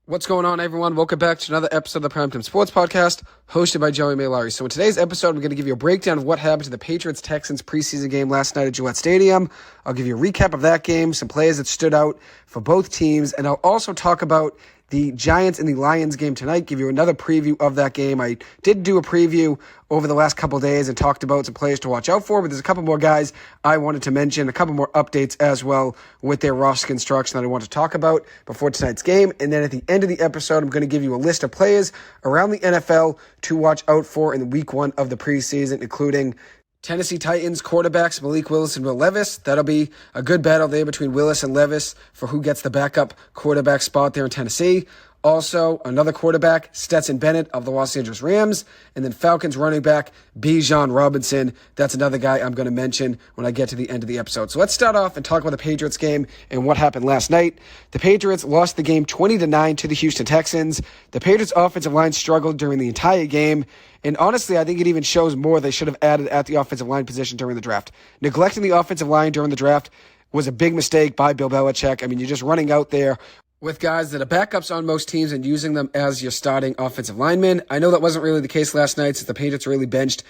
What's going on, everyone? Welcome back to another episode of the Primetime Sports Podcast, hosted by Joey Maylari. So in today's episode, I'm going to give you a breakdown of what happened to the Patriots-Texans preseason game last night at Gillette Stadium. I'll give you a recap of that game, some players that stood out for both teams, and I'll also talk about the Giants and the Lions game tonight, give you another preview of that game. I did do a preview over the last couple of days and talked about some players to watch out for, but there's a couple more guys I wanted to mention, a couple more updates as well with their roster construction that I want to talk about before tonight's game. And then at the end of the episode, I'm going to give you a list of players around the NFL to watch out for in week one of the preseason, including Tennessee Titans quarterbacks Malik Willis and Will Levis. That'll be a good battle there between Willis and Levis for who gets the backup quarterback spot there in Tennessee. Also, another quarterback, Stetson Bennett of the Los Angeles Rams. And then Falcons running back, Bijan Robinson. That's another guy I'm going to mention when I get to the end of the episode. So let's start off and talk about the Patriots game and what happened last night. The Patriots lost the game 20-9 to the Houston Texans. The Patriots offensive line struggled during the entire game. And honestly, I think it even shows more they should have added at the offensive line position during the draft. Neglecting the offensive line during the draft was a big mistake by Bill Belichick. I mean, you're just running out there with guys that are backups on most teams and using them as your starting offensive linemen. I know that wasn't really the case last night since the Patriots really benched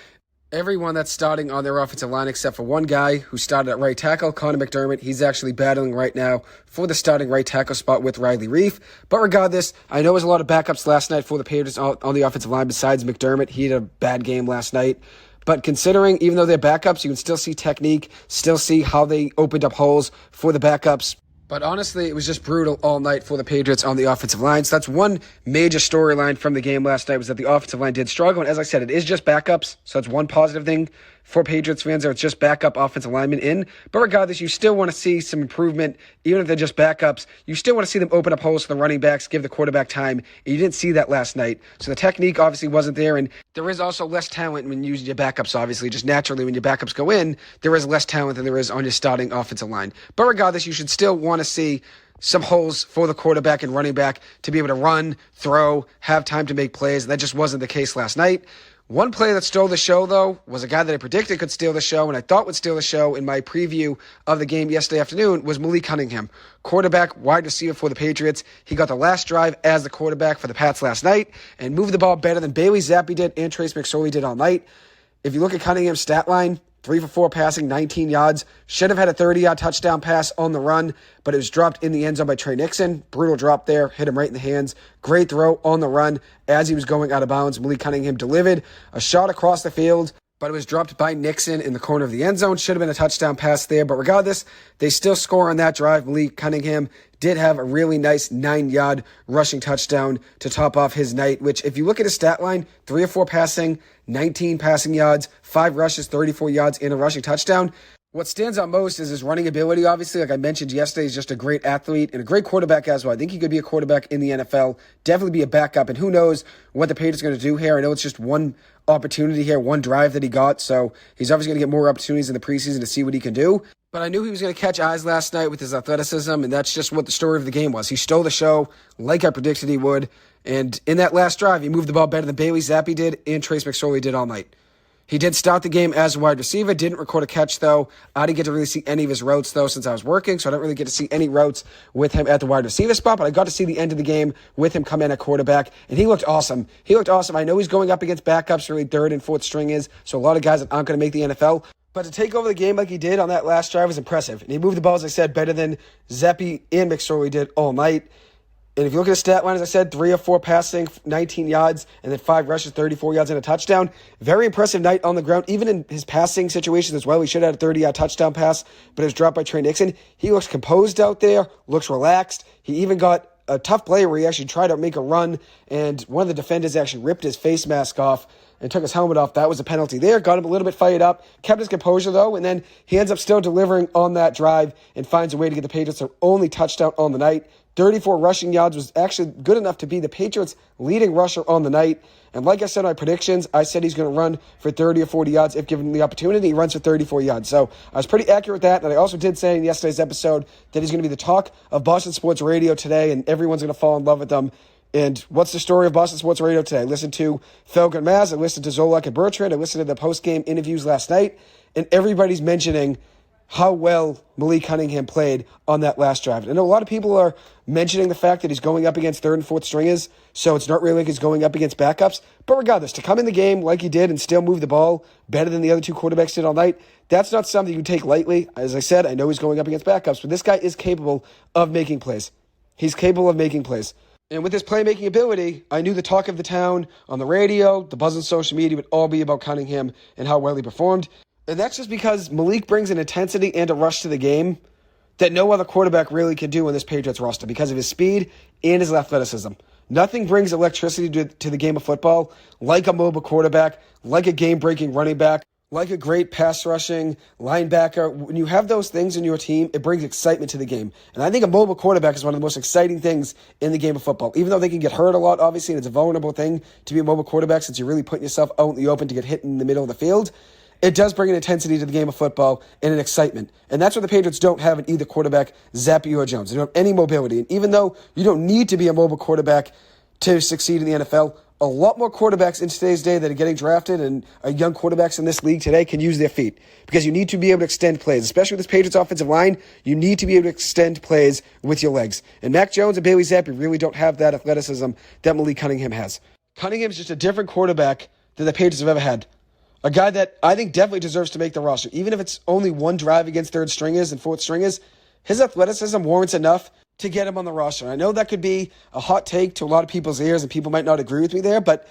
everyone that's starting on their offensive line except for one guy who started at right tackle, Connor McDermott. He's actually battling right now for the starting right tackle spot with Riley Reif. But regardless, I know there's a lot of backups last night for the Patriots on the offensive line besides McDermott. He had a bad game last night. But considering, even though they're backups, you can still see technique, still see how they opened up holes for the backups. But honestly, it was just brutal all night for the Patriots on the offensive line. So that's one major storyline from the game last night, was that the offensive line did struggle. And as I said, it is just backups. So that's one positive thing for Patriots fans, there it's just backup offensive linemen in. But regardless, you still want to see some improvement. Even if they're just backups, you still want to see them open up holes for the running backs, give the quarterback time. And you didn't see that last night. So the technique obviously wasn't there. And there is also less talent when you use your backups, obviously. Just naturally, when your backups go in, there is less talent than there is on your starting offensive line. But regardless, you should still want to see some holes for the quarterback and running back to be able to run, throw, have time to make plays. And that just wasn't the case last night. One player that stole the show, though, was a guy that I predicted could steal the show and I thought would steal the show in my preview of the game yesterday afternoon, was Malik Cunningham, quarterback, wide receiver for the Patriots. He got the last drive as the quarterback for the Pats last night and moved the ball better than Bailey Zappi did and Trace McSorley did all night. If you look at Cunningham's stat line, 3 for 4 passing, 19 yards. Should have had a 30-yard touchdown pass on the run, but it was dropped in the end zone by Trey Nixon. Brutal drop there, hit him right in the hands. Great throw on the run as he was going out of bounds. Malik Cunningham delivered a shot across the field, but it was dropped by Nixon in the corner of the end zone. Should have been a touchdown pass there, but regardless, they still score on that drive. Malik Cunningham did have a really nice 9-yard rushing touchdown to top off his night, which if you look at his stat line, 3 or 4 passing, 19 passing yards, 5 rushes, 34 yards, and a rushing touchdown. What stands out most is his running ability, obviously. Like I mentioned yesterday, he's just a great athlete and a great quarterback as well. I think he could be a quarterback in the NFL, definitely be a backup, and who knows what the Patriots are going to do here. I know it's just one opportunity here, one drive that he got, so he's obviously going to get more opportunities in the preseason to see what he can do. But I knew he was going to catch eyes last night with his athleticism, and that's just what the story of the game was. He stole the show like I predicted he would, and in that last drive, he moved the ball better than Bailey Zappi did and Trace McSorley did all night. He did start the game as a wide receiver, didn't record a catch, though. I didn't get to really see any of his routes, though, since I was working, so I didn't really get to see any routes with him at the wide receiver spot, but I got to see the end of the game with him come in at quarterback, and he looked awesome. He looked awesome. I know he's going up against backups, really third and fourth stringers, so a lot of guys that aren't going to make the NFL, but to take over the game like he did on that last drive was impressive, and he moved the ball, as I said, better than Zappi and McSorley did all night. And if you look at his stat line, as I said, 3 or 4 passing, 19 yards, and then 5 rushes, 34 yards, and a touchdown. Very impressive night on the ground. Even in his passing situations as well, he should have had a 30-yard touchdown pass, but it was dropped by Trey Nixon. He looks composed out there, looks relaxed. He even got a tough play where he actually tried to make a run, and one of the defenders actually ripped his face mask off and took his helmet off. That was a penalty there. Got him a little bit fired up. Kept his composure, though, and then he ends up still delivering on that drive and finds a way to get the Patriots their only touchdown on the night. 34 rushing yards was actually good enough to be the Patriots' leading rusher on the night. And like I said in my predictions, I said he's going to run for 30 or 40 yards if given the opportunity. He runs for 34 yards. So I was pretty accurate with that. And I also did say in yesterday's episode that he's going to be the talk of Boston Sports Radio today, and everyone's going to fall in love with them. And what's the story of Boston Sports Radio today? I listened to Felger and Maz. I listened to Zolak and Bertrand. I listened to the post-game interviews last night. And everybody's mentioning how well Malik Cunningham played on that last drive. I know a lot of people are mentioning the fact that he's going up against third and fourth stringers, so it's not really like he's going up against backups. But regardless, to come in the game like he did and still move the ball better than the other two quarterbacks did all night, that's not something you can take lightly. As I said, I know he's going up against backups, but this guy is capable of making plays. He's capable of making plays. And with his playmaking ability, I knew the talk of the town on the radio, the buzz on social media would all be about Cunningham and how well he performed. And that's just because Malik brings an intensity and a rush to the game that no other quarterback really can do on this Patriots roster because of his speed and his athleticism. Nothing brings electricity to the game of football like a mobile quarterback, like a game-breaking running back, like a great pass-rushing linebacker. When you have those things in your team, it brings excitement to the game. And I think a mobile quarterback is one of the most exciting things in the game of football. Even though they can get hurt a lot, obviously, and it's a vulnerable thing to be a mobile quarterback since you're really putting yourself out in the open to get hit in the middle of the field, it does bring an intensity to the game of football and an excitement. And that's what the Patriots don't have in either quarterback, Zappe or Jones. They don't have any mobility. And even though you don't need to be a mobile quarterback to succeed in the NFL, a lot more quarterbacks in today's day that are getting drafted and young quarterbacks in this league today can use their feet because you need to be able to extend plays. Especially with this Patriots offensive line, you need to be able to extend plays with your legs. And Mac Jones and Bailey Zappi really don't have that athleticism that Malik Cunningham has. Cunningham's just a different quarterback than the Patriots have ever had. A guy that I think definitely deserves to make the roster. Even if it's only one drive against third stringers and fourth stringers, his athleticism warrants enough to get him on the roster. I know that could be a hot take to a lot of people's ears and people might not agree with me there, but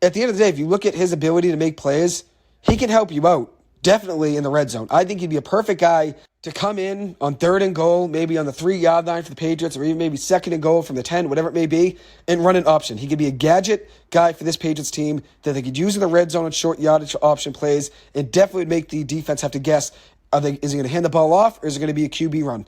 at the end of the day, if you look at his ability to make plays, he can help you out, definitely in the red zone. I think he'd be a perfect guy to come in on 3rd and goal, maybe on the 3-yard line for the Patriots, or even maybe 2nd and goal from the 10, whatever it may be, and run an option. He could be a gadget guy for this Patriots team that they could use in the red zone and short yardage option plays, and definitely would make the defense have to guess, is he going to hand the ball off, or is it going to be a QB run?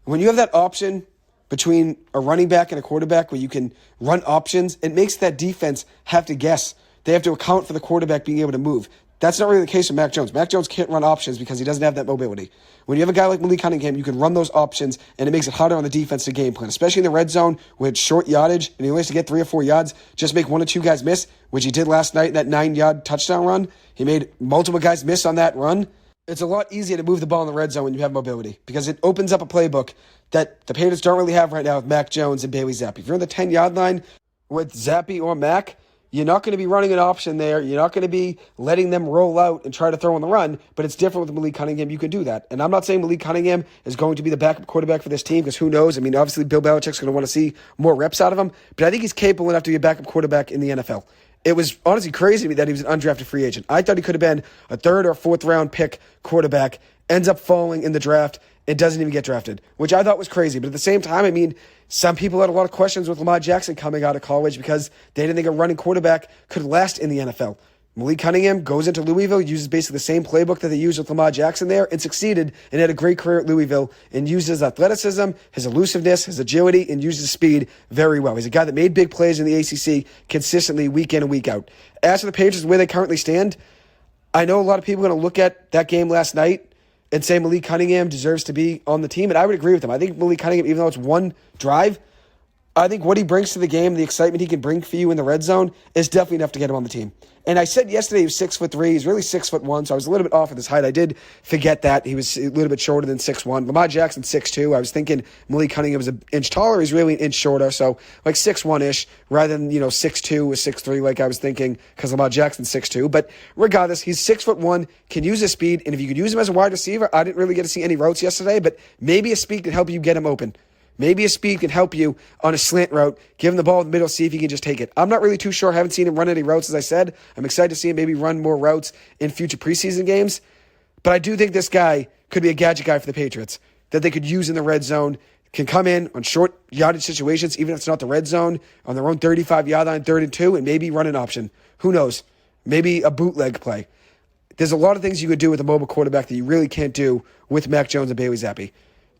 When you have that option between a running back and a quarterback where you can run options, it makes that defense have to guess. They have to account for the quarterback being able to move. That's not really the case with Mac Jones. Mac Jones can't run options because he doesn't have that mobility. When you have a guy like Malik Cunningham, you can run those options, and it makes it harder on the defense to game plan, especially in the red zone with short yardage, and he only has to get 3 or 4 yards, just make 1 or 2 guys miss, which he did last night in that 9-yard touchdown run. He made multiple guys miss on that run. It's a lot easier to move the ball in the red zone when you have mobility because it opens up a playbook that the Patriots don't really have right now with Mac Jones and Bailey Zappi. If you're on the 10-yard line with Zappi or Mac, you're not going to be running an option there. You're not going to be letting them roll out and try to throw on the run, but it's different with Malik Cunningham. You can do that. And I'm not saying Malik Cunningham is going to be the backup quarterback for this team because who knows? I mean, obviously Bill Belichick's going to want to see more reps out of him, but I think he's capable enough to be a backup quarterback in the NFL. It was honestly crazy to me that he was an undrafted free agent. I thought he could have been a 3rd or 4th round pick quarterback, ends up falling in the draft, and doesn't even get drafted, which I thought was crazy. But at the same time, I mean, some people had a lot of questions with Lamar Jackson coming out of college because they didn't think a running quarterback could last in the NFL. Malik Cunningham goes into Louisville, uses basically the same playbook that they used with Lamar Jackson there, and succeeded and had a great career at Louisville and used his athleticism, his elusiveness, his agility, and used his speed very well. He's a guy that made big plays in the ACC consistently week in and week out. As for the Patriots, where they currently stand, I know a lot of people are going to look at that game last night and say Malik Cunningham deserves to be on the team, and I would agree with them. I think Malik Cunningham, even though it's one drive, I think what he brings to the game, the excitement he can bring for you in the red zone, is definitely enough to get him on the team. And I said yesterday he was 6'3". He's really 6'1", so I was a little bit off of his height. I did forget that. He was a little bit shorter than 6'1". Lamar Jackson, 6'2". I was thinking Malik Cunningham was an inch taller. He's really an inch shorter, so like 6'1"-ish rather than, 6'2" or 6'3" like I was thinking because Lamar Jackson's 6'2". But regardless, he's 6'1", can use his speed, and if you could use him as a wide receiver, I didn't really get to see any routes yesterday, but maybe his speed could help you get him open. Maybe his speed can help you on a slant route. Give him the ball in the middle, see if he can just take it. I'm not really too sure. I haven't seen him run any routes, as I said. I'm excited to see him maybe run more routes in future preseason games. But I do think this guy could be a gadget guy for the Patriots that they could use in the red zone, can come in on short yardage situations, even if it's not the red zone, on their own 35-yard line, 3rd and 2, and maybe run an option. Who knows? Maybe a bootleg play. There's a lot of things you could do with a mobile quarterback that you really can't do with Mac Jones and Bailey Zappi.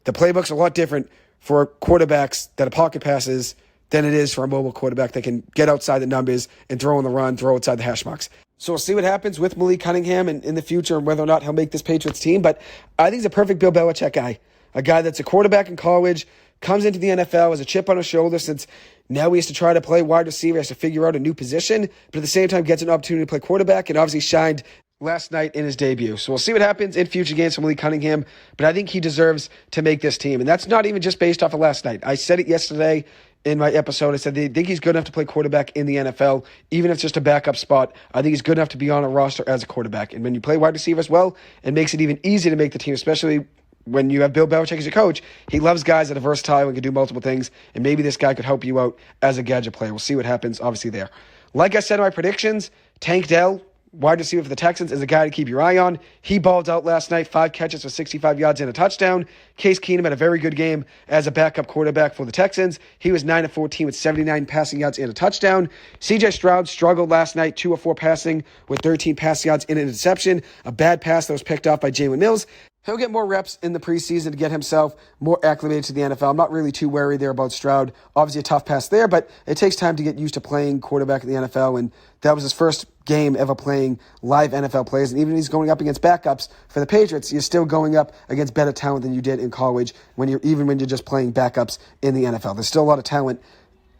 The playbook's a lot different for quarterbacks that are pocket passes than it is for a mobile quarterback that can get outside the numbers and throw on the run, throw outside the hash marks. So we'll see what happens with Malik Cunningham in the future and whether or not he'll make this Patriots team. But I think he's a perfect Bill Belichick guy. A guy that's a quarterback in college, comes into the NFL as a chip on his shoulder since now he has to try to play wide receiver, has to figure out a new position, but at the same time gets an opportunity to play quarterback and obviously shined last night in his debut. So we'll see what happens in future games from Malik Cunningham, but I think he deserves to make this team. And that's not even just based off of last night. I said it yesterday in my episode. I said they think he's good enough to play quarterback in the NFL, even if it's just a backup spot. I think he's good enough to be on a roster as a quarterback. And when you play wide receiver as well, it makes it even easier to make the team, especially when you have Bill Belichick as your coach. He loves guys that are versatile and can do multiple things, and maybe this guy could help you out as a gadget player. We'll see what happens, obviously, there. Like I said in my predictions, Tank Dell, wide receiver for the Texans, is a guy to keep your eye on. He balled out last night, 5 catches for 65 yards and a touchdown. Case Keenum had a very good game as a backup quarterback for the Texans. He was 9-14 with 79 passing yards and a touchdown. C.J. Stroud struggled last night, 2 of 4 passing with 13 passing yards and an interception. A bad pass that was picked off by Jalen Mills. He'll get more reps in the preseason to get himself more acclimated to the NFL. I'm not really too worried there about Stroud. Obviously a tough pass there, but it takes time to get used to playing quarterback in the NFL, and that was his first game ever playing live NFL players. And even if he's going up against backups for the Patriots, you're still going up against better talent than you did in college when you're just playing backups in the NFL. There's still a lot of talent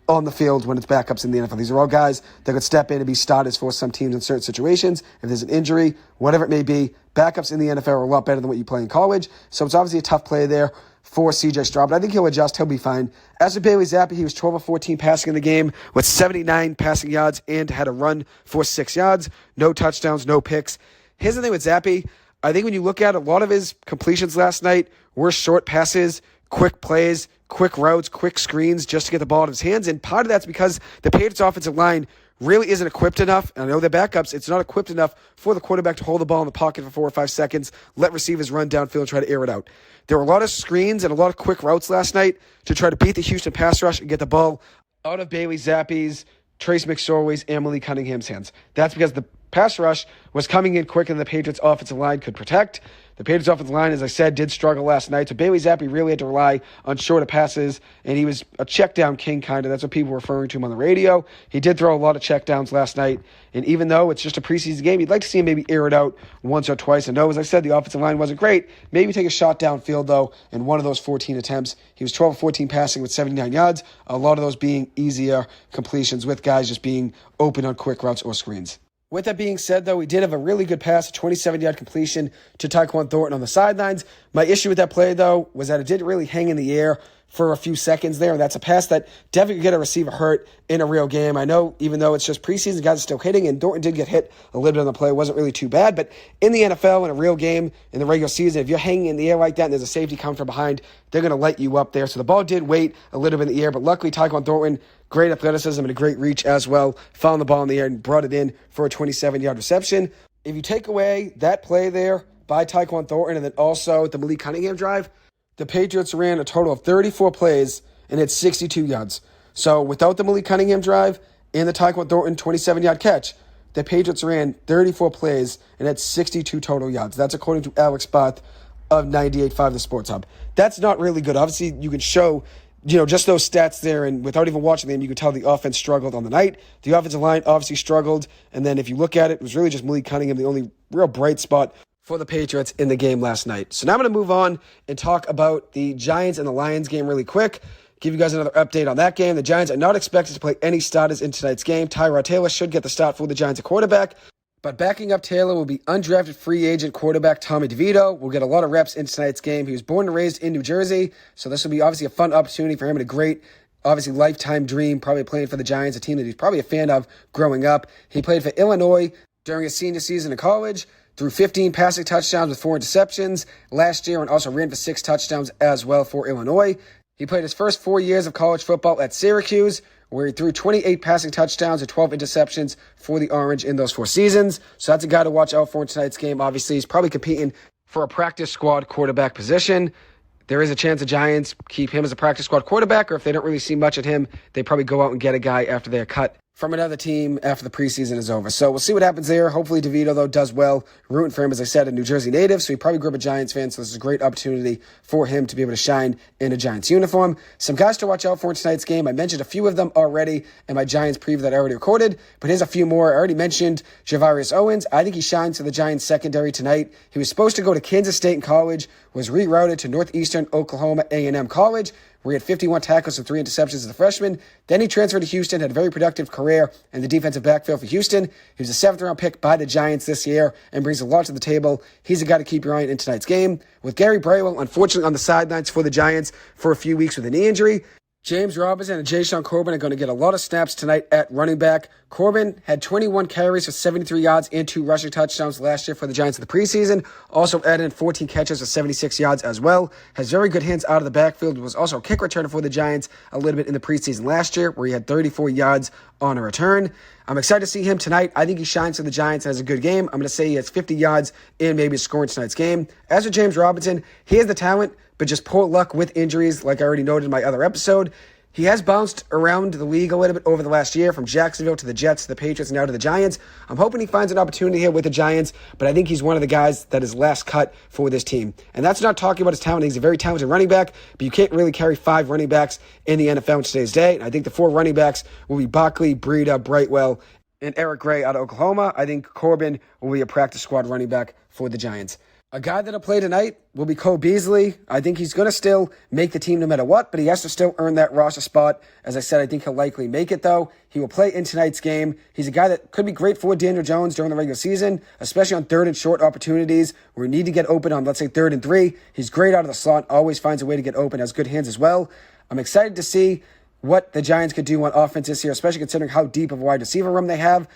on the field when it's backups in the NFL. These are all guys that could step in and be starters for some teams in certain situations. If there's an injury, whatever it may be, backups in the NFL are a lot better than what you play in college. So it's obviously a tough play there for C.J. Stroud, but I think he'll adjust. He'll be fine. As for Bailey Zappi, he was 12 of 14 passing in the game with 79 passing yards and had a run for 6 yards. No touchdowns, no picks. Here's the thing with Zappi. I think when you look at a lot of his completions last night were short passes, quick plays, quick routes, quick screens just to get the ball out of his hands. And part of that's because the Patriots offensive line really isn't equipped enough. And I know they're backups. It's not equipped enough for the quarterback to hold the ball in the pocket for 4 or 5 seconds, let receivers run downfield, try to air it out. There were a lot of screens and a lot of quick routes last night to try to beat the Houston pass rush and get the ball out of Bailey Zappi's, Trace McSorley's, and Malik Cunningham's hands. That's because the pass rush was coming in quicker than the Patriots offensive line could protect. The Patriots offensive line, as I said, did struggle last night. So Bailey Zappi really had to rely on shorter passes, and he was a check down king kind of. That's what people were referring to him on the radio. He did throw a lot of check downs last night, and even though it's just a preseason game, you'd like to see him maybe air it out once or twice. I know, as I said, the offensive line wasn't great. Maybe take a shot downfield, though, in one of those 14 attempts. He was 12 of 14 passing with 79 yards, a lot of those being easier completions with guys just being open on quick routes or screens. With that being said, though, we did have a really good pass, a 27-yard completion to Tyquan Thornton on the sidelines. My issue with that play, though, was that it didn't really hang in the air for a few seconds there. That's a pass that definitely could get a receiver hurt in a real game. I know, even though it's just preseason, guys are still hitting, and Thornton did get hit a little bit on the play. It wasn't really too bad, but in the NFL, in a real game, in the regular season, if you're hanging in the air like that and there's a safety coming from behind, they're going to light you up there. So the ball did wait a little bit in the air, but luckily Tyquan Thornton, great athleticism and a great reach as well, found the ball in the air and brought it in for a 27-yard reception. If you take away that play there by Tyquan Thornton and then also the Malik Cunningham drive, the Patriots ran a total of 34 plays and had 62 yards. So without the Malik Cunningham drive and the Tyquan Thornton 27-yard catch, the Patriots ran 34 plays and had 62 total yards. That's according to Alex Barth of 98.5 The Sports Hub. That's not really good. Obviously, you can show just those stats there, and without even watching them, you could tell the offense struggled on the night. The offensive line obviously struggled, and then if you look at it, it was really just Malik Cunningham, the only real bright spot for the Patriots in the game last night. So now I'm going to move on and talk about the Giants and the Lions game really quick. Give you guys another update on that game. The Giants are not expected to play any starters in tonight's game. Tyrod Taylor should get the start for the Giants at quarterback. But backing up Taylor will be undrafted free agent quarterback Tommy DeVito. Will get a lot of reps in tonight's game. He was born and raised in New Jersey, so this will be obviously a fun opportunity for him and a great, obviously lifetime dream, probably playing for the Giants, a team that he's probably a fan of growing up. He played for Illinois during his senior season in college, threw 15 passing touchdowns with 4 interceptions last year and also ran for 6 touchdowns as well for Illinois. He played his first 4 years of college football at Syracuse, where he threw 28 passing touchdowns and 12 interceptions for the Orange in those 4 seasons. So that's a guy to watch out for in tonight's game. Obviously, he's probably competing for a practice squad quarterback position. There is a chance the Giants keep him as a practice squad quarterback, or if they don't really see much at him, they probably go out and get a guy after they're cut from another team after the preseason is over. So we'll see what happens there. Hopefully DeVito, though, does well. Rooting for him, as I said, a New Jersey native, so he probably grew up a Giants fan, so this is a great opportunity for him to be able to shine in a Giants uniform. Some guys to watch out for in tonight's game. I mentioned a few of them already in my Giants preview that I already recorded, but here's a few more. I already mentioned Javarius Owens. I think he shines for the Giants secondary tonight. He was supposed to go to Kansas State in college, was rerouted to Northeastern Oklahoma A&M College, where he had 51 tackles and 3 interceptions as a freshman. Then he transferred to Houston, had a very productive career in the defensive backfield for Houston. He was a 7th-round pick by the Giants this year and brings a lot to the table. He's a guy to keep your eye on in tonight's game. With Gary Braywell, unfortunately, on the sidelines for the Giants for a few weeks with a knee injury, James Robinson and Jayshon Corbin are going to get a lot of snaps tonight at running back. Corbin had 21 carries for 73 yards and 2 rushing touchdowns last year for the Giants in the preseason. Also added in 14 catches for 76 yards as well. Has very good hands out of the backfield. Was also a kick returner for the Giants a little bit in the preseason last year, where he had 34 yards on a return. I'm excited to see him tonight. I think he shines for the Giants and has a good game. I'm going to say he has 50 yards and maybe a score in tonight's game. As for James Robinson, he has the talent, but just poor luck with injuries, like I already noted in my other episode. He has bounced around the league a little bit over the last year, from Jacksonville to the Jets to the Patriots and now to the Giants. I'm hoping he finds an opportunity here with the Giants, but I think he's one of the guys that is last cut for this team. And that's not talking about his talent. He's a very talented running back, but you can't really carry 5 running backs in the NFL in today's day. And I think the 4 running backs will be Barkley, Breida, Brightwell, and Eric Gray out of Oklahoma. I think Corbin will be a practice squad running back for the Giants. A guy that'll play tonight will be Cole Beasley. I think he's going to still make the team no matter what, but he has to still earn that roster spot. As I said, I think he'll likely make it, though. He will play in tonight's game. He's a guy that could be great for Daniel Jones during the regular season, especially on 3rd and short opportunities where we need to get open on, let's say, 3rd and 3. He's great out of the slot, always finds a way to get open, has good hands as well. I'm excited to see what the Giants could do on offense this year, especially considering how deep of a wide receiver room they have.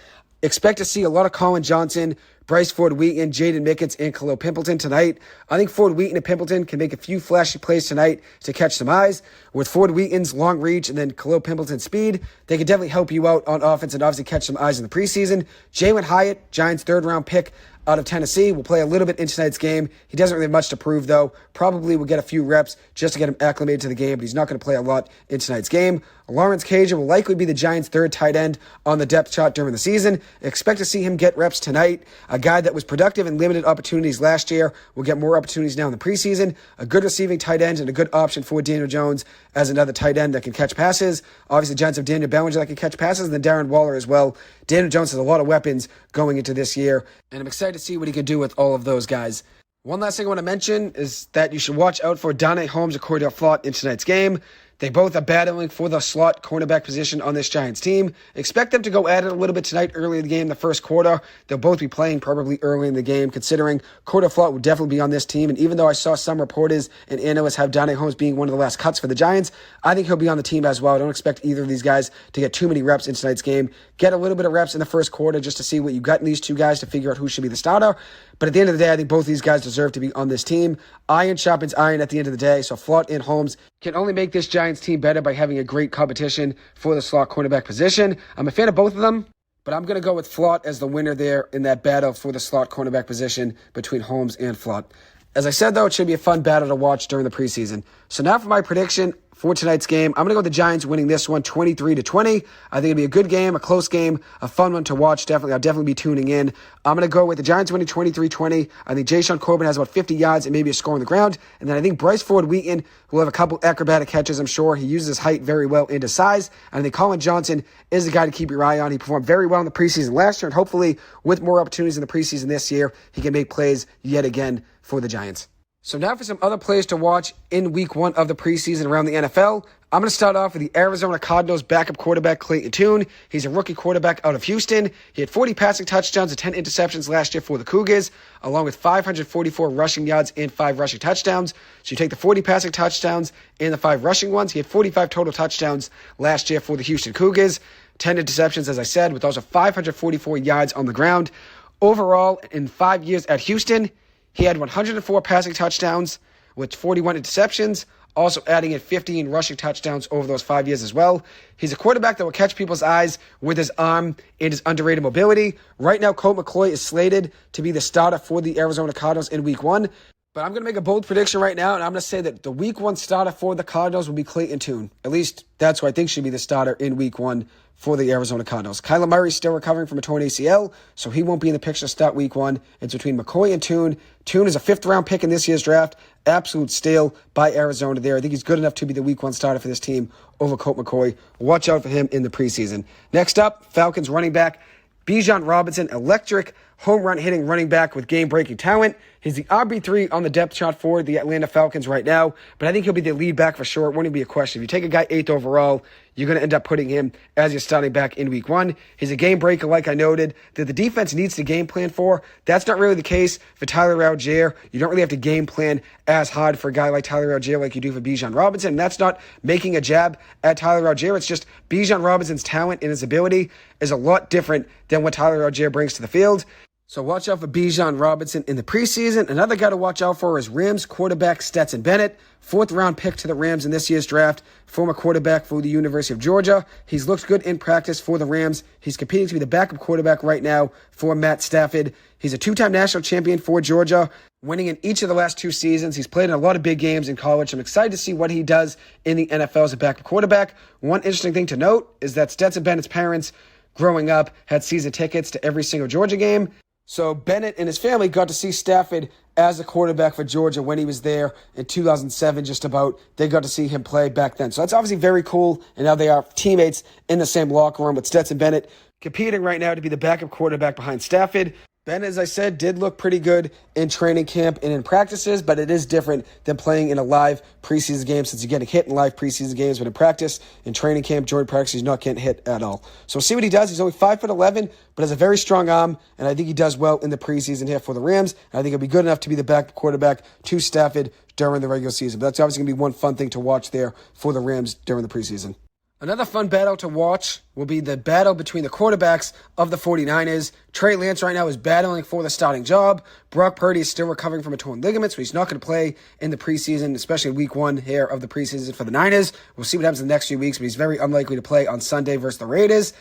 Expect to see a lot of Colin Johnson, Bryce Ford-Wheaton, Jaden Mickens, and Khalil Pimpleton tonight. I think Ford-Wheaton and Pimpleton can make a few flashy plays tonight to catch some eyes. With Ford-Wheaton's long reach and then Khalil Pimpleton's speed, they can definitely help you out on offense and obviously catch some eyes in the preseason. Jalen Hyatt, Giants' 3rd-round pick out of Tennessee, will play a little bit in tonight's game. He doesn't really have much to prove, though. Probably will get a few reps just to get him acclimated to the game, but he's not going to play a lot in tonight's game. Lawrence Cager will likely be the Giants' 3rd tight end on the depth chart during the season. Expect to see him get reps tonight. A guy that was productive in limited opportunities last year will get more opportunities now in the preseason. A good receiving tight end and a good option for Daniel Jones as another tight end that can catch passes. Obviously, the Giants have Daniel Bellinger that can catch passes, and then Darren Waller as well. Daniel Jones has a lot of weapons going into this year, and I'm excited to see what he can do with all of those guys. One last thing I want to mention is that you should watch out for Donnie Holmes and Cordell Flott in tonight's game. They both are battling for the slot cornerback position on this Giants team. Expect them to go at it a little bit tonight early in the game, the first quarter. They'll both be playing probably early in the game, considering Cordell Flott will definitely be on this team. And even though I saw some reporters and analysts have Donnie Holmes being one of the last cuts for the Giants, I think he'll be on the team as well. I don't expect either of these guys to get too many reps in tonight's game. Get a little bit of reps in the first quarter just to see what you got in these two guys to figure out who should be the starter. But at the end of the day, I think both these guys deserve to be on this team. Iron sharpens iron at the end of the day, so Flott and Holmes can only make this Giants team better by having a great competition for the slot cornerback position. I'm a fan of both of them, but I'm going to go with Flott as the winner there in that battle for the slot cornerback position between Holmes and Flott. As I said, though, it should be a fun battle to watch during the preseason. So now for my prediction for tonight's game, I'm going to go with the Giants winning this one 23-20. I think it'll be a good game, a close game, a fun one to watch. I'll definitely be tuning in. I'm going to go with the Giants winning 23-20. I think Jayshon Corbin has about 50 yards and maybe a score on the ground. And then I think Bryce Ford-Wheaton will have a couple acrobatic catches, I'm sure. He uses his height very well and his size. And I think Colin Johnson is the guy to keep your eye on. He performed very well in the preseason last year, and hopefully with more opportunities in the preseason this year, he can make plays yet again for the Giants. So now for some other plays to watch in week 1 of the preseason around the NFL. I'm going to start off with the Arizona Cardinals backup quarterback Clayton Tune. He's a rookie quarterback out of Houston. He had 40 passing touchdowns and 10 interceptions last year for the Cougars, along with 544 rushing yards and 5 rushing touchdowns. So you take the 40 passing touchdowns and the 5 rushing ones. He had 45 total touchdowns last year for the Houston Cougars. 10 interceptions, as I said, with also 544 yards on the ground. Overall, in 5 years at Houston, he had 104 passing touchdowns with 41 interceptions, also adding in 15 rushing touchdowns over those 5 years as well. He's a quarterback that will catch people's eyes with his arm and his underrated mobility. Right now, Colt McCoy is slated to be the starter for the Arizona Cardinals in week 1. But I'm going to make a bold prediction right now, and I'm going to say that the week 1 starter for the Cardinals will be Clayton Tune. At least that's who I think should be the starter in week 1 for the Arizona Cardinals. Kyler Murray's still recovering from a torn ACL, so he won't be in the picture to start week 1. It's between McCoy and Tune. Tune is a 5th-round pick in this year's draft. Absolute steal by Arizona there. I think he's good enough to be the week 1 starter for this team over Colt McCoy. Watch out for him in the preseason. Next up, Falcons running back Bijan Robinson, electric home run hitting running back with game-breaking talent. He's the RB3 on the depth chart for the Atlanta Falcons right now, but I think he'll be the lead back for sure. It won't even be a question. If you take a guy 8th overall, you're going to end up putting him as your starting back in week 1. He's a game breaker, like I noted, that the defense needs to game plan for. That's not really the case for Tyler Algier. You don't really have to game plan as hard for a guy like Tyler Algier like you do for Bijan Robinson. And that's not making a jab at Tyler Algier. It's just Bijan Robinson's talent and his ability is a lot different than what Tyler Algier brings to the field. So watch out for Bijan Robinson in the preseason. Another guy to watch out for is Rams quarterback Stetson Bennett, 4th-round pick to the Rams in this year's draft, former quarterback for the University of Georgia. He's looked good in practice for the Rams. He's competing to be the backup quarterback right now for Matt Stafford. He's a 2-time national champion for Georgia, winning in each of the last 2 seasons. He's played in a lot of big games in college. I'm excited to see what he does in the NFL as a backup quarterback. One interesting thing to note is that Stetson Bennett's parents, growing up, had season tickets to every single Georgia game. So Bennett and his family got to see Stafford as a quarterback for Georgia when he was there in 2007, just about. They got to see him play back then. So that's obviously very cool, and now they are teammates in the same locker room with Stetson Bennett competing right now to be the backup quarterback behind Stafford. Ben, as I said, did look pretty good in training camp and in practices, but it is different than playing in a live preseason game since you're getting hit in live preseason games. But in practice, in training camp, during practice, he's not getting hit at all. So we'll see what he does. He's only 5'11", but has a very strong arm, and I think he does well in the preseason here for the Rams. And I think he'll be good enough to be the backup quarterback to Stafford during the regular season. But that's obviously going to be one fun thing to watch there for the Rams during the preseason. Another fun battle to watch will be the battle between the quarterbacks of the 49ers. Trey Lance right now is battling for the starting job. Brock Purdy is still recovering from a torn ligament, so he's not going to play in the preseason, especially week 1 here of the preseason for the Niners. We'll see what happens in the next few weeks, but he's very unlikely to play on Sunday versus the Raiders,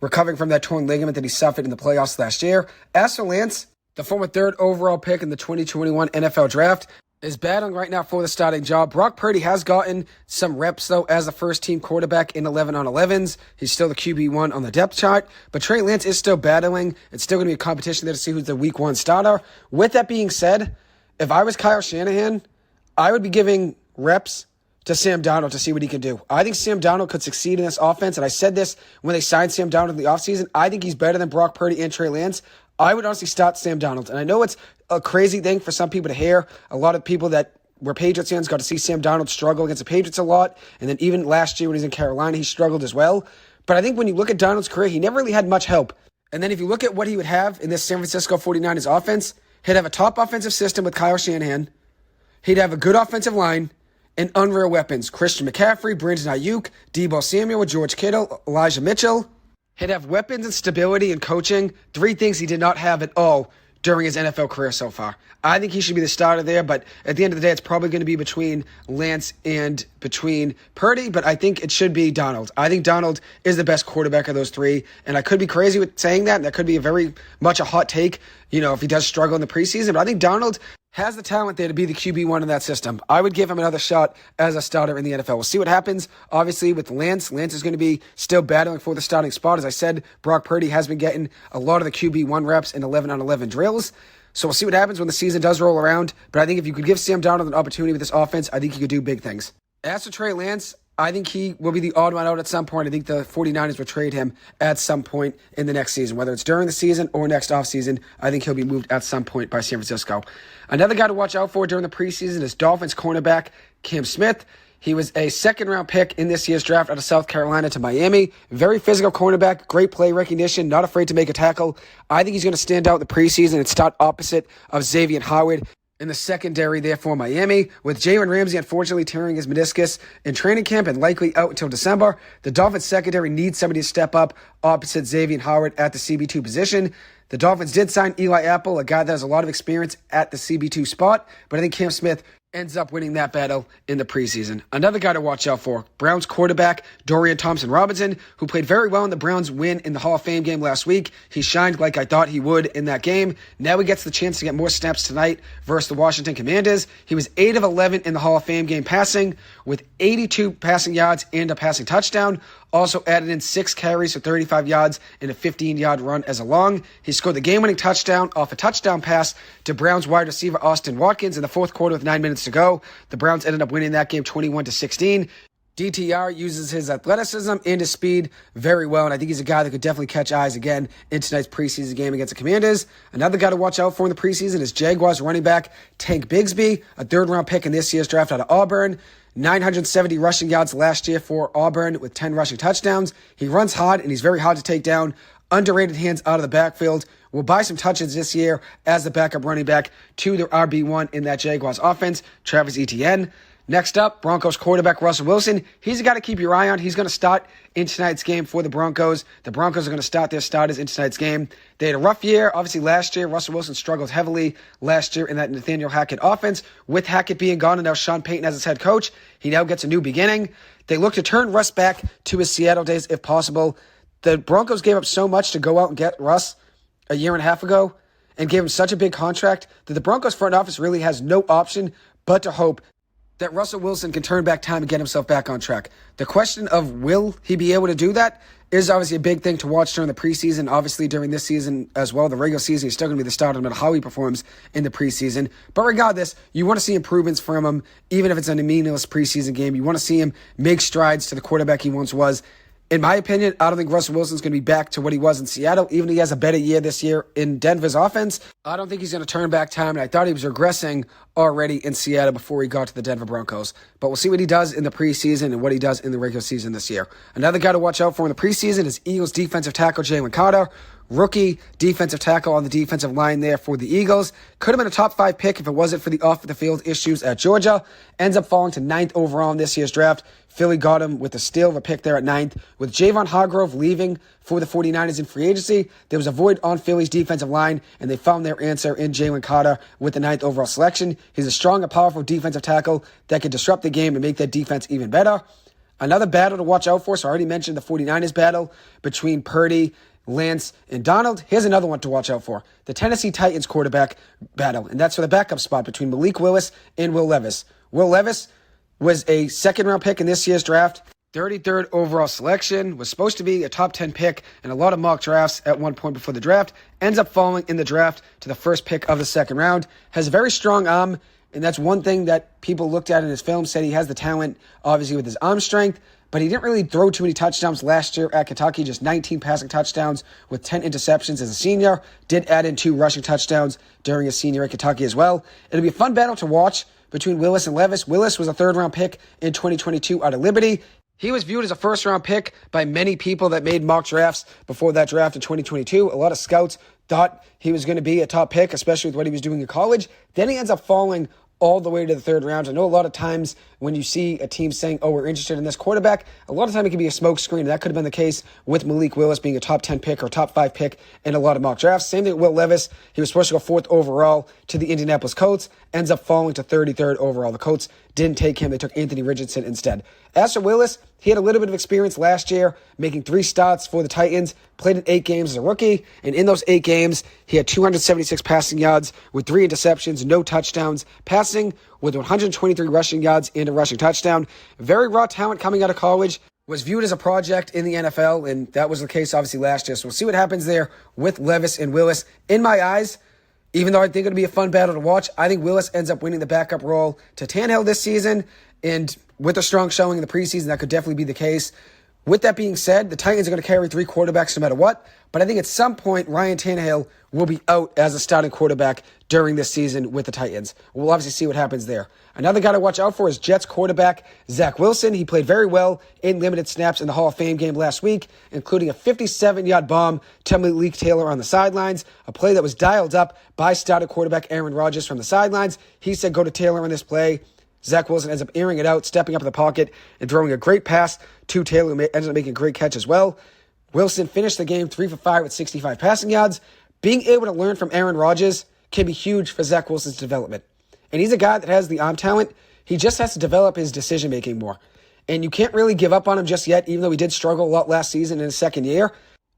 recovering from that torn ligament that he suffered in the playoffs last year. As for Lance, the former 3rd overall pick in the 2021 NFL Draft, is battling right now for the starting job. Brock Purdy has gotten some reps, though, as a first-team quarterback in 11-on-11s. He's still the QB1 on the depth chart, but Trey Lance is still battling. It's still going to be a competition there to see who's the week 1 starter. With that being said, if I was Kyle Shanahan, I would be giving reps to Sam Darnold to see what he can do. I think Sam Darnold could succeed in this offense, and I said this when they signed Sam Darnold in the offseason. I think he's better than Brock Purdy and Trey Lance. I would honestly start Sam Darnold. And I know it's a crazy thing for some people to hear. A lot of people that were Patriots fans got to see Sam Darnold struggle against the Patriots a lot. And then even last year when he was in Carolina, he struggled as well. But I think when you look at Darnold's career, he never really had much help. And then if you look at what he would have in this San Francisco 49ers offense, he'd have a top offensive system with Kyle Shanahan. He'd have a good offensive line and unreal weapons. Christian McCaffrey, Brandon Ayuk, Deebo Samuel, George Kittle, Elijah Mitchell. He'd have weapons and stability and coaching, 3 things he did not have at all during his NFL career so far. I think he should be the starter there, but at the end of the day, it's probably going to be between Lance and between Purdy, but I think it should be Darnold. I think Darnold is the best quarterback of those 3, and I could be crazy with saying that, and that could be a very much a hot take, if he does struggle in the preseason, but I think Darnold has the talent there to be the QB1 in that system. I would give him another shot as a starter in the NFL. We'll see what happens. Obviously, with Lance, Lance is going to be still battling for the starting spot. As I said, Brock Purdy has been getting a lot of the QB1 reps in 11-on-11 drills. So we'll see what happens when the season does roll around. But I think if you could give Sam Darnold an opportunity with this offense, I think he could do big things. As for Trey Lance, I think he will be the odd one out at some point. I think the 49ers will trade him at some point in the next season. Whether it's during the season or next offseason, I think he'll be moved at some point by San Francisco. Another guy to watch out for during the preseason is Dolphins cornerback Cam Smith. He was a 2nd-round pick in this year's draft out of South Carolina to Miami. Very physical cornerback, great play recognition, not afraid to make a tackle. I think he's going to stand out in the preseason and start opposite of Xavier Howard in the secondary there for Miami. With Jalen Ramsey unfortunately tearing his meniscus in training camp and likely out until December, the Dolphins secondary needs somebody to step up opposite Xavier Howard at the CB2 position. The Dolphins did sign Eli Apple, a guy that has a lot of experience at the CB2 spot, but I think Cam Smith ends up winning that battle in the preseason. Another guy to watch out for, Browns quarterback Dorian Thompson-Robinson, who played very well in the Browns' win in the Hall of Fame game last week. He shined like I thought he would in that game. Now he gets the chance to get more snaps tonight versus the Washington Commanders. He was 8 of 11 in the Hall of Fame game passing, with 82 passing yards and a passing touchdown. Also added in 6 carries for 35 yards and a 15-yard run as a long. He scored the game-winning touchdown off a touchdown pass to Browns wide receiver Austin Watkins in the 4th quarter with 9 minutes to go. The Browns ended up winning that game 21-16. DTR uses his athleticism and his speed very well, and I think he's a guy that could definitely catch eyes again in tonight's preseason game against the Commanders. Another guy to watch out for in the preseason is Jaguars running back Tank Bigsby, a third-round pick in this year's draft out of Auburn. 970 rushing yards last year for Auburn with 10 rushing touchdowns. He runs hard, and he's very hard to take down. Underrated hands out of the backfield. Will buy some touches this year as the backup running back to the RB1 in that Jaguars offense, Travis Etienne. Next up, Broncos quarterback Russell Wilson. He's a guy to keep your eye on. He's going to start in tonight's game for the Broncos. The Broncos are going to start their starters in tonight's game. They had a rough year. Obviously, last year, Russell Wilson struggled heavily last year in that Nathaniel Hackett offense. With Hackett being gone and now Sean Payton as his head coach, he now gets a new beginning. They look to turn Russ back to his Seattle days if possible. The Broncos gave up so much to go out and get Russ a year and a half ago and gave him such a big contract that the Broncos front office really has no option but to hope that Russell Wilson can turn back time and get himself back on track. The question of will he be able to do that is obviously a big thing to watch during the preseason. Obviously, during this season as well, the regular season, he's still going to be the starter no matter how he performs in the preseason. But regardless, you want to see improvements from him, even if it's in a meaningless preseason game. You want to see him make strides to the quarterback he once was. In my opinion, I don't think Russell Wilson's going to be back to what he was in Seattle. Even if he has a better year this year in Denver's offense, I don't think he's going to turn back time. And I thought he was regressing already in Seattle before he got to the Denver Broncos. But we'll see what he does in the preseason and what he does in the regular season this year. Another guy to watch out for in the preseason is Eagles defensive tackle Jalen Carter. Rookie defensive tackle on the defensive line there for the Eagles. Could have been a top 5 pick if it wasn't for the off-the-field issues at Georgia. Ends up falling to 9th overall in this year's draft. Philly got him with a steal of a pick there at 9th. With Javon Hargrove leaving for the 49ers in free agency, there was a void on Philly's defensive line, and they found their answer in Jalen Carter with the 9th overall selection. He's a strong and powerful defensive tackle that can disrupt the game and make that defense even better. Another battle to watch out for, so I already mentioned the 49ers battle between Purdy, Lance, and Donald. Here's another one to watch out for. The Tennessee Titans quarterback battle, and that's for the backup spot between Malik Willis and Will Levis. Will Levis was a second-round pick in this year's draft. 33rd overall selection, was supposed to be a top 10 pick in a lot of mock drafts at one point before the draft. Ends up falling in the draft to the first pick of the second round. Has a very strong arm, and that's one thing that people looked at in his film, said he has the talent, obviously, with his arm strength. But he didn't really throw too many touchdowns last year at Kentucky, just 19 passing touchdowns with 10 interceptions as a senior. Did add in 2 rushing touchdowns during his senior at Kentucky as well. It'll be a fun battle to watch between Willis and Levis. Willis was a third-round pick in 2022 out of Liberty. He was viewed as a first-round pick by many people that made mock drafts before that draft in 2022. A lot of scouts thought he was going to be a top pick, especially with what he was doing in college. Then he ends up falling all the way to the third round. I know a lot of times when you see a team saying, oh, we're interested in this quarterback, a lot of time it can be a smoke screen. That could have been the case with Malik Willis being a top 10 pick or top 5 pick in a lot of mock drafts. Same thing with Will Levis. He was supposed to go 4th overall to the Indianapolis Colts, ends up falling to 33rd overall. The Colts didn't take him. They took Anthony Richardson instead. As for Willis, he had a little bit of experience last year, making 3 starts for the Titans, played in 8 games as a rookie, and in those 8 games, he had 276 passing yards with 3 interceptions, no touchdowns, passing with 123 rushing yards and a rushing touchdown. Very raw talent coming out of college, was viewed as a project in the NFL, and that was the case obviously last year. So we'll see what happens there with Levis and Willis. In my eyes, even though I think it'll be a fun battle to watch, I think Willis ends up winning the backup role to Tannehill this season, and with a strong showing in the preseason, that could definitely be the case. With that being said, the Titans are going to carry 3 quarterbacks no matter what, but I think at some point, Ryan Tannehill will be out as a starting quarterback during this season with the Titans. We'll obviously see what happens there. Another guy to watch out for is Jets quarterback Zach Wilson. He played very well in limited snaps in the Hall of Fame game last week, including a 57-yard bomb to Malik Taylor on the sidelines, a play that was dialed up by starting quarterback Aaron Rodgers from the sidelines. He said, go to Taylor on this play. Zach Wilson ends up airing it out, stepping up in the pocket, and throwing a great pass to Taylor, who ends up making a great catch as well. Wilson finished the game 3 for 5 with 65 passing yards. Being able to learn from Aaron Rodgers can be huge for Zach Wilson's development. And he's a guy that has the arm talent. He just has to develop his decision-making more. And you can't really give up on him just yet, even though he did struggle a lot last season in his second year.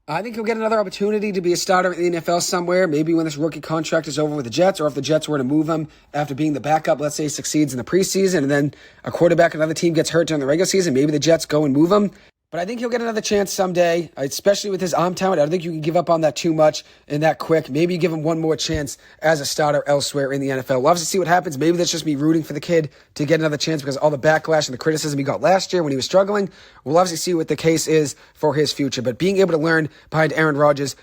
I think he'll get another opportunity to be a starter in the NFL somewhere, maybe when this rookie contract is over with the Jets, or if the Jets were to move him after being the backup, let's say he succeeds in the preseason, and then a quarterback, another team gets hurt during the regular season, maybe the Jets go and move him. But I think he'll get another chance someday, especially with his arm talent. I don't think you can give up on that too much and that quick. Maybe you give him one more chance as a starter elsewhere in the NFL. We'll obviously see what happens. Maybe that's just me rooting for the kid to get another chance because of all the backlash and the criticism he got last year when he was struggling. We'll obviously see what the case is for his future. But being able to learn behind Aaron Rodgers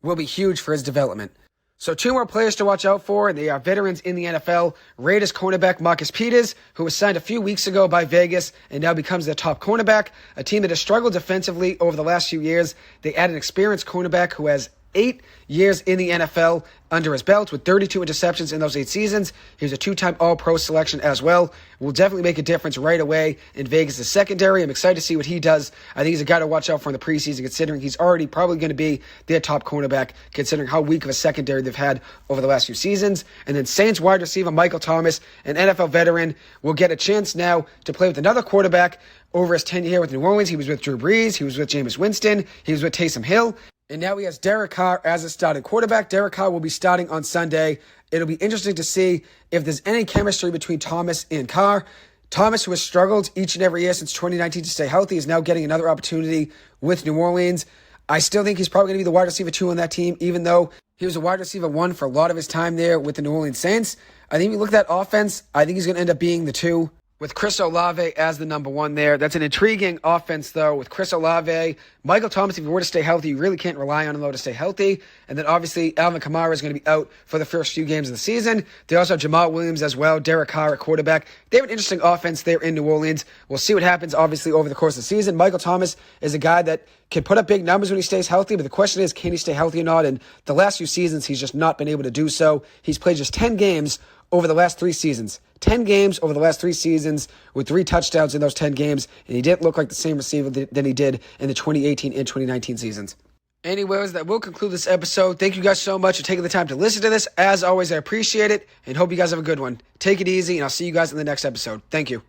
will be huge for his development. So 2 more players to watch out for. They are veterans in the NFL. Raiders cornerback Marcus Peters, who was signed a few weeks ago by Vegas and now becomes their top cornerback. A team that has struggled defensively over the last few years. They add an experienced cornerback who has 8 years in the NFL under his belt with 32 interceptions in those 8 seasons. He was a 2-time All-Pro selection as well. Will definitely make a difference right away in Vegas' secondary. I'm excited to see what he does. I think he's a guy to watch out for in the preseason, considering he's already probably going to be their top cornerback, considering how weak of a secondary they've had over the last few seasons. And then Saints wide receiver Michael Thomas, an NFL veteran, will get a chance now to play with another quarterback over his tenure here with New Orleans. He was with Drew Brees. He was with Jameis Winston. He was with Taysom Hill. And now he has Derek Carr as a starting quarterback. Derek Carr will be starting on Sunday. It'll be interesting to see if there's any chemistry between Thomas and Carr. Thomas, who has struggled each and every year since 2019 to stay healthy, is now getting another opportunity with New Orleans. I still think he's probably going to be the wide receiver 2 on that team, even though he was a wide receiver 1 for a lot of his time there with the New Orleans Saints. I think if you look at that offense, I think he's going to end up being the 2. With Chris Olave as the number 1 there. That's an intriguing offense, though, with Chris Olave. Michael Thomas, if he were to stay healthy, you really can't rely on him, though, to stay healthy. And then, obviously, Alvin Kamara is going to be out for the first few games of the season. They also have Jamal Williams as well, Derek Carr at quarterback. They have an interesting offense there in New Orleans. We'll see what happens, obviously, over the course of the season. Michael Thomas is a guy that can put up big numbers when he stays healthy, but the question is, can he stay healthy or not? And the last few seasons, he's just not been able to do so. He's played just 10 games over the last 3 seasons. 10 games over the last 3 seasons with 3 touchdowns in those 10 games, and he didn't look like the same receiver than he did in the 2018 and 2019 seasons. Anyways, that will conclude this episode. Thank you guys so much for taking the time to listen to this. As always, I appreciate it, and hope you guys have a good one. Take it easy, and I'll see you guys in the next episode. Thank you.